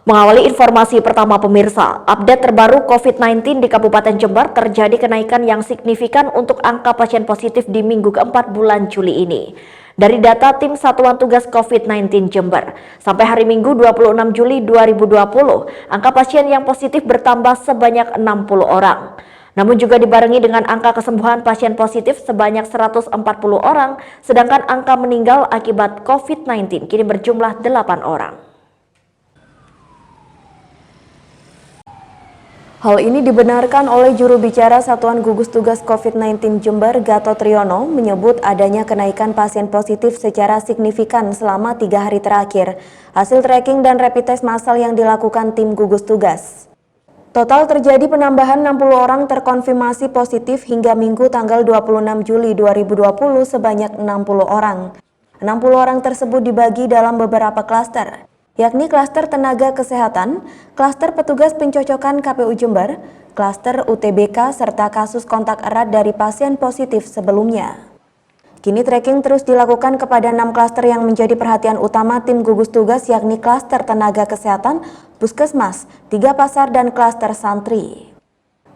Mengawali informasi pertama pemirsa, update terbaru COVID-19 di Kabupaten Jember terjadi kenaikan yang signifikan untuk angka pasien positif di minggu keempat bulan Juli ini. Dari data Tim Satuan Tugas COVID-19 Jember, sampai hari Minggu 26 Juli 2020, angka pasien yang positif bertambah sebanyak 60 orang. Namun juga dibarengi dengan angka kesembuhan pasien positif sebanyak 140 orang, sedangkan angka meninggal akibat COVID-19 kini berjumlah 8 orang. Hal ini dibenarkan oleh juru bicara Satuan Gugus Tugas COVID-19 Jember, Gatot Triyono, menyebut adanya kenaikan pasien positif secara signifikan selama 3 hari terakhir, hasil tracking dan rapid test massal yang dilakukan tim gugus tugas. Total terjadi penambahan 60 orang terkonfirmasi positif hingga Minggu tanggal 26 Juli 2020 sebanyak 60 orang. 60 orang tersebut dibagi dalam beberapa klaster, yakni klaster tenaga kesehatan, klaster petugas pencocokan KPU Jember, klaster UTBK, serta kasus kontak erat dari pasien positif sebelumnya. Kini tracking terus dilakukan kepada 6 klaster yang menjadi perhatian utama tim gugus tugas, yakni klaster tenaga kesehatan, puskesmas, 3 pasar, dan klaster santri.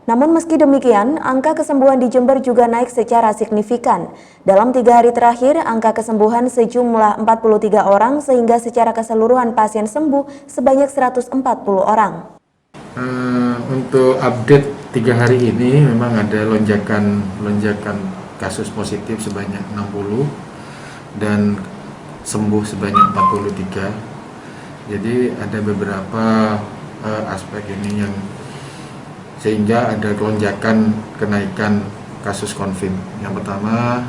Namun meski demikian, angka kesembuhan di Jember juga naik secara signifikan. Dalam 3 hari terakhir, angka kesembuhan sejumlah 43 orang sehingga secara keseluruhan pasien sembuh sebanyak 140 orang. Untuk update 3 hari ini memang ada lonjakan kasus positif sebanyak 60 dan sembuh sebanyak 43. Jadi ada beberapa aspek ini yang sehingga ada lonjakan kenaikan kasus konfirm. Yang pertama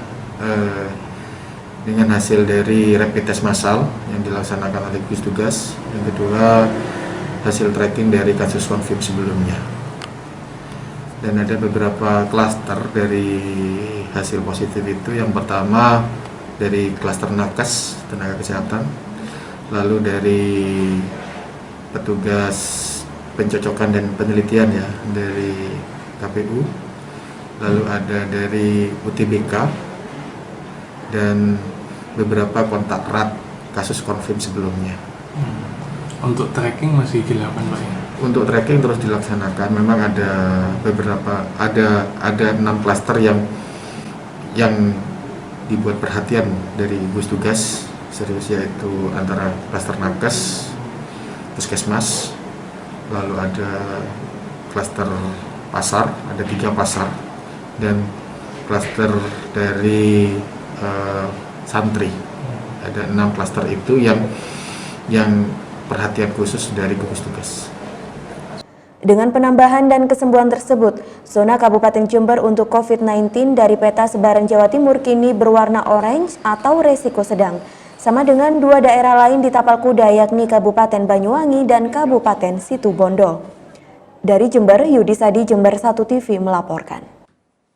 dengan hasil dari rapid test massal yang dilaksanakan oleh gugus tugas. Yang kedua hasil tracking dari kasus konfirm sebelumnya. Dan ada beberapa klaster dari hasil positif itu. Yang pertama dari klaster nakes tenaga kesehatan, lalu dari petugas pencocokan dan penelitian ya dari KPU, lalu ada dari UTBK, dan beberapa kontak erat kasus konfirm sebelumnya. Untuk tracking masih dilakukan, Pak ya? Untuk tracking terus dilaksanakan. Memang ada beberapa ada 6 klaster yang dibuat perhatian dari gugus tugas serius, yaitu antara klaster nakes, puskesmas, lalu ada klaster pasar, ada 3 pasar, dan klaster dari santri. Ada 6 klaster itu yang perhatian khusus dari gugus tugas. Dengan penambahan dan kesembuhan tersebut, zona Kabupaten Jember untuk COVID-19 dari peta sebaran Jawa Timur kini berwarna orange atau resiko sedang, sama dengan 2 daerah lain di Tapal Kuda, yakni Kabupaten Banyuwangi dan Kabupaten Situbondo. Dari Jember, Yudi Sadi, Jember 1 TV melaporkan.